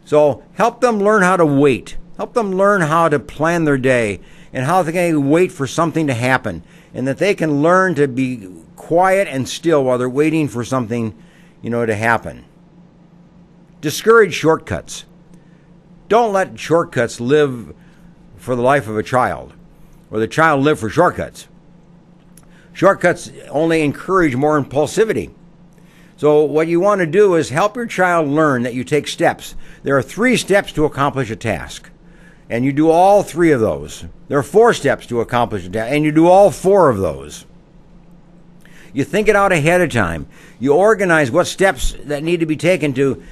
So help them learn how to wait. Help them learn how to plan their day and how they can wait for something to happen, and that they can learn to be quiet and still while they're waiting for something, to happen. Discourage shortcuts. Don't let shortcuts live for the life of a child, or the child live for shortcuts. Shortcuts only encourage more impulsivity. So what you want to do is help your child learn that you take steps. There are 3 steps to accomplish a task, and you do all 3 of those. There are 4 steps to accomplish a task, and you do all 4 of those. You think it out ahead of time. You organize what steps that need to be taken to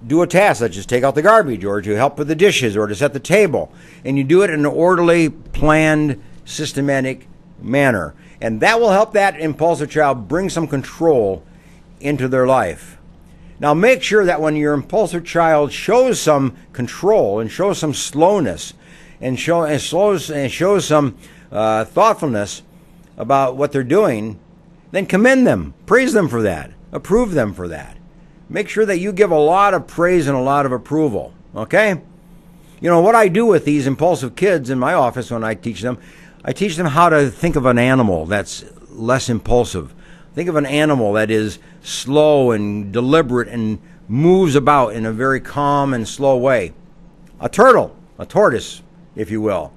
do a task, such as take out the garbage, or to help with the dishes, or to set the table. And you do it in an orderly, planned, systematic manner. And that will help that impulsive child bring some control into their life. Now make sure that when your impulsive child shows some control and shows some slowness and shows some thoughtfulness about what they're doing, then commend them, praise them for that, approve them for that. Make sure that you give a lot of praise and a lot of approval, okay? What I do with these impulsive kids in my office when I teach them how to think of an animal that's less impulsive. Think of an animal that is slow and deliberate and moves about in a very calm and slow way. A turtle, a tortoise, if you will.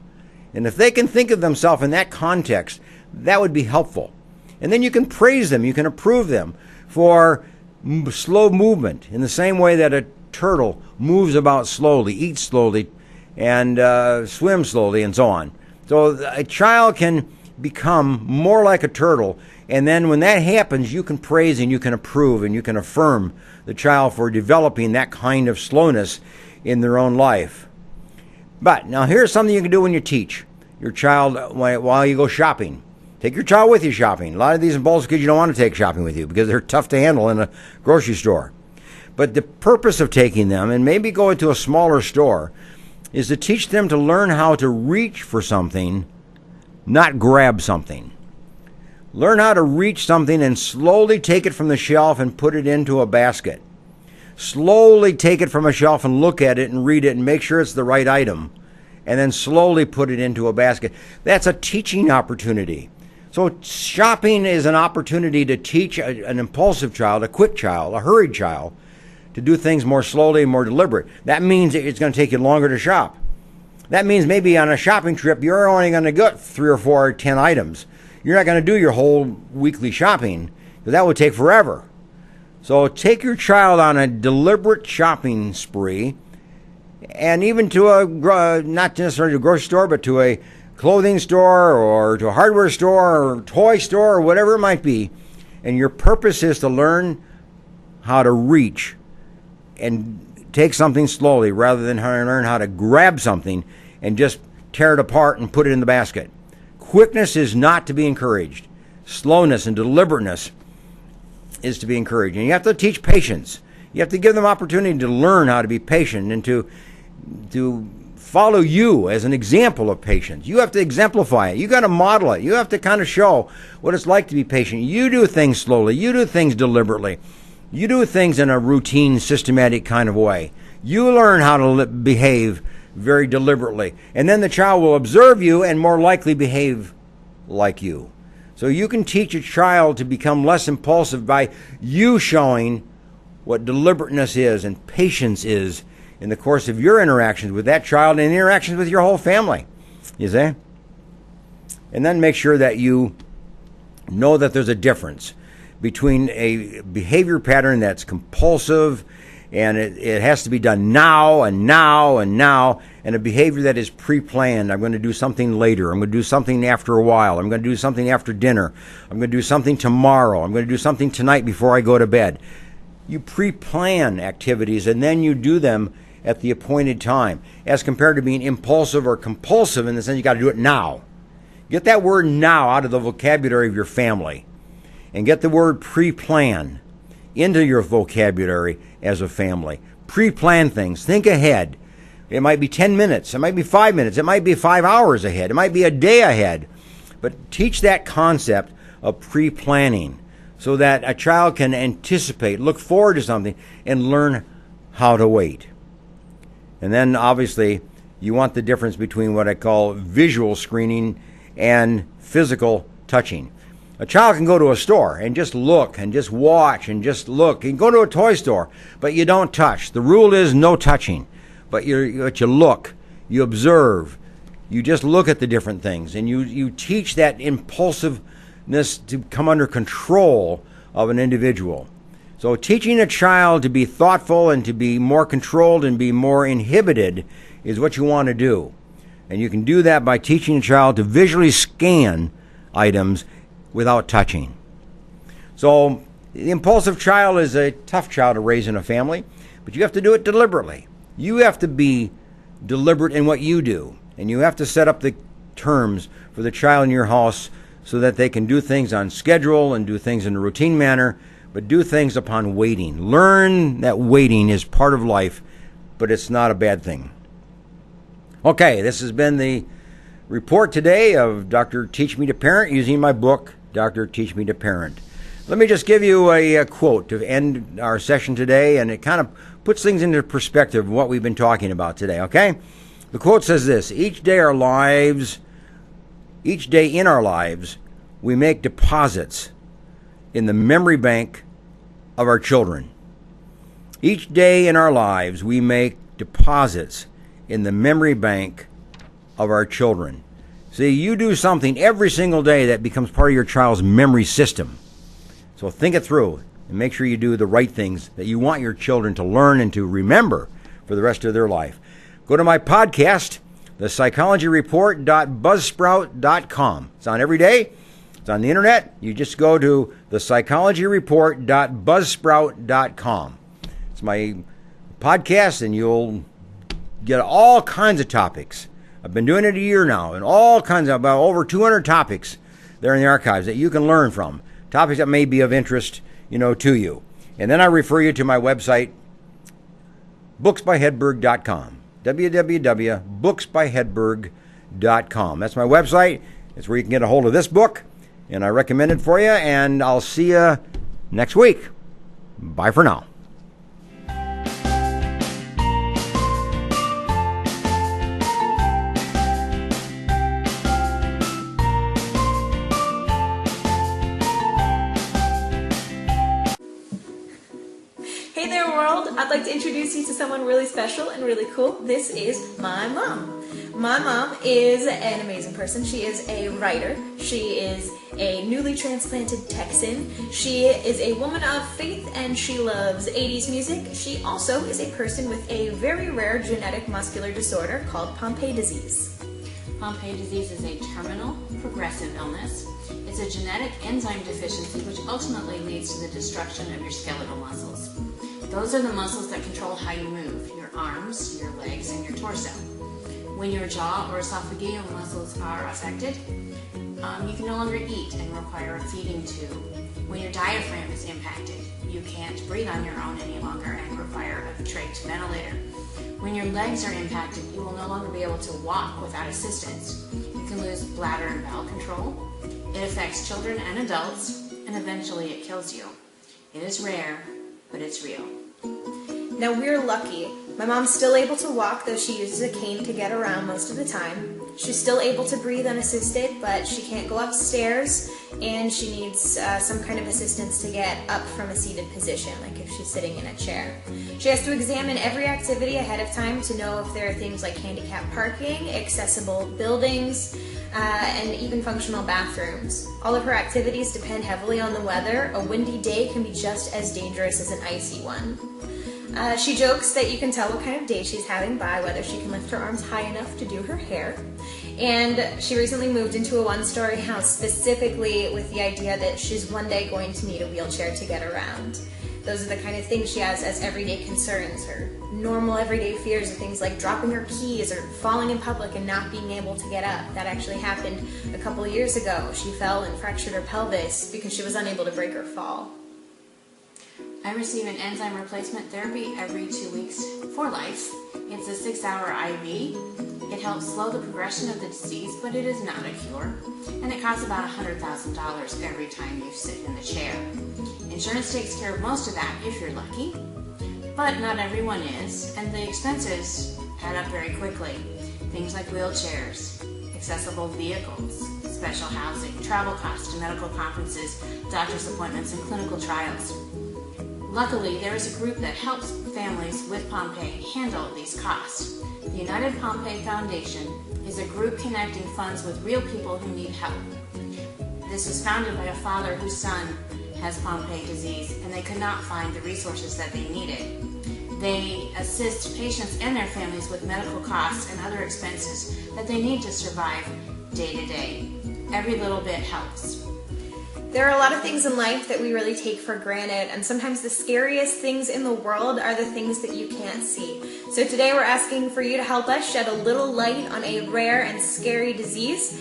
And if they can think of themselves in that context, that would be helpful. And then you can praise them, you can approve them for slow movement in the same way that a turtle moves about slowly, eats slowly, and swims slowly, and so on. So a child can become more like a turtle, and then when that happens, you can praise and you can approve and you can affirm the child for developing that kind of slowness in their own life. But now here's something you can do when you teach your child while you go shopping. Take your child with you shopping. A lot of these impulsive kids you don't want to take shopping with you because they're tough to handle in a grocery store. But the purpose of taking them, and maybe going to a smaller store, is to teach them to learn how to reach for something, not grab something. Learn how to reach something and slowly take it from the shelf and put it into a basket. Slowly take it from a shelf and look at it and read it and make sure it's the right item, and then slowly put it into a basket. That's a teaching opportunity. So shopping is an opportunity to teach an impulsive child, a quick child, a hurried child, to do things more slowly and more deliberate. That means it's going to take you longer to shop. That means maybe on a shopping trip, you're only going to get 3 or 4 or 10 items. You're not going to do your whole weekly shopping, because that would take forever. So take your child on a deliberate shopping spree, and even to not necessarily a grocery store, but to a clothing store or to a hardware store or toy store or whatever it might be. And your purpose is to learn how to reach and take something slowly rather than learn how to grab something and just tear it apart and put it in the basket. Quickness is not to be encouraged. Slowness and deliberateness is to be encouraged. And you have to teach patience. You have to give them opportunity to learn how to be patient and to follow you as an example of patience. You have to exemplify it. You got to model it. You have to kind of show what it's like to be patient. You do things slowly. You do things deliberately. You do things in a routine, systematic kind of way. You learn how to behave very deliberately. And then the child will observe you and more likely behave like you. So you can teach a child to become less impulsive by you showing what deliberateness is and patience is in the course of your interactions with that child and interactions with your whole family. You see? And then make sure that you know that there's a difference between a behavior pattern that's compulsive and it has to be done now and now and now, and a behavior that is pre-planned. I'm going to do something later. I'm going to do something after a while. I'm going to do something after dinner. I'm going to do something tomorrow. I'm going to do something tonight before I go to bed. You pre-plan activities and then you do them at the appointed time, as compared to being impulsive or compulsive in the sense you got to do it now. Get that word now out of the vocabulary of your family and get the word pre-plan into your vocabulary as a family. Pre-plan things. Think ahead. It might be 10 minutes. It might be 5 minutes. It might be 5 hours ahead. It might be a day ahead. But teach that concept of pre-planning so that a child can anticipate, look forward to something, and learn how to wait. And then, obviously, you want the difference between what I call visual screening and physical touching. A child can go to a store and just look and just watch and just look. You can go to a toy store, but you don't touch. The rule is no touching. But you look, you observe, you just look at the different things, and you teach that impulsiveness to come under control of an individual. So teaching a child to be thoughtful and to be more controlled and be more inhibited is what you want to do. And you can do that by teaching a child to visually scan items without touching. So the impulsive child is a tough child to raise in a family, but you have to do it deliberately. You have to be deliberate in what you do, and you have to set up the terms for the child in your house so that they can do things on schedule and do things in a routine manner, but do things upon waiting. Learn that waiting is part of life, but it's not a bad thing. Okay, this has been the report today of Dr. Teach Me to Parent using my book, Dr. Teach Me to Parent. Let me just give you a quote to end our session today, and it kind of puts things into perspective of what we've been talking about today, okay? The quote says this: each day in our lives, we make deposits in the memory bank of our children. Each day in our lives, we make deposits in the memory bank of our children. See, you do something every single day that becomes part of your child's memory system. So think it through and make sure you do the right things that you want your children to learn and to remember for the rest of their life. Go to my podcast, thepsychologyreport.buzzsprout.com. It's on every day. It's on the internet. You just go to thepsychologyreport.buzzsprout.com. It's my podcast, and you'll get all kinds of topics. I've been doing it a year now, and all kinds of, about over 200 topics there in the archives that you can learn from. Topics that may be of interest, to you. And then I refer you to my website, booksbyhedberg.com. www.booksbyhedberg.com. That's my website. It's where you can get a hold of this book, and I recommend it for you, and I'll see you next week. Bye for now. Hey there, world! I'd like to introduce you to someone really special and really cool. This is my mom. My mom is an amazing person. She is a writer. She is a newly transplanted Texan. She is a woman of faith, and she loves 80s music. She also is a person with a very rare genetic muscular disorder called Pompe disease. Pompe disease is a terminal, progressive illness. It's a genetic enzyme deficiency which ultimately leads to the destruction of your skeletal muscles. Those are the muscles that control how you move, your arms, your legs, and your torso. When your jaw or esophageal muscles are affected, you can no longer eat and require a feeding tube. When your diaphragm is impacted, you can't breathe on your own any longer and require a trach ventilator. When your legs are impacted, you will no longer be able to walk without assistance. You can lose bladder and bowel control. It affects children and adults, and eventually it kills you. It is rare, but it's real. Now we're lucky. My mom's still able to walk, though she uses a cane to get around most of the time. She's still able to breathe unassisted, but she can't go upstairs, and she needs some kind of assistance to get up from a seated position, like if she's sitting in a chair. She has to examine every activity ahead of time to know if there are things like handicap parking, accessible buildings, and even functional bathrooms. All of her activities depend heavily on the weather. A windy day can be just as dangerous as an icy one. She jokes that you can tell what kind of day she's having by whether she can lift her arms high enough to do her hair. And she recently moved into a one-story house specifically with the idea that she's one day going to need a wheelchair to get around. Those are the kind of things she has as everyday concerns. Her normal everyday fears are things like dropping her keys or falling in public and not being able to get up. That actually happened a couple of years ago. She fell and fractured her pelvis because she was unable to break her fall. I receive an enzyme replacement therapy every 2 weeks for life. It's a 6-hour IV. It helps slow the progression of the disease, but it is not a cure. And it costs about $100,000 every time you sit in the chair. Insurance takes care of most of that if you're lucky, but not everyone is, and the expenses add up very quickly. Things like wheelchairs, accessible vehicles, special housing, travel costs to medical conferences, doctor's appointments, and clinical trials. Luckily, there is a group that helps families with Pompe handle these costs. The United Pompe Foundation is a group connecting funds with real people who need help. This was founded by a father whose son has Pompe disease, and they could not find the resources that they needed. They assist patients and their families with medical costs and other expenses that they need to survive day to day. Every little bit helps. There are a lot of things in life that we really take for granted, and sometimes the scariest things in the world are the things that you can't see. So today we're asking for you to help us shed a little light on a rare and scary disease.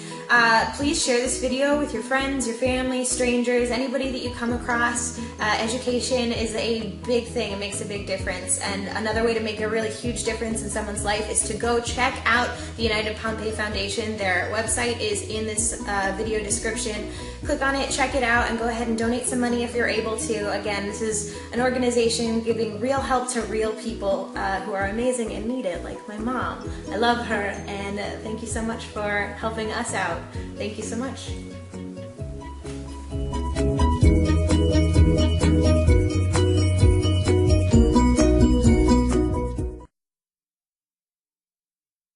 Please share this video with your friends, your family, strangers, anybody that you come across. Education is a big thing. It makes a big difference. And another way to make a really huge difference in someone's life is to go check out the United Pompe Foundation. Their website is in this video description. Click on it, check it out, and go ahead and donate some money if you're able to. Again, this is an organization giving real help to real people who are amazing and need it, like my mom. I love her, and thank you so much for helping us out. Thank you so much.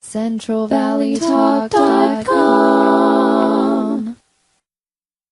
CentralValleyTalk.com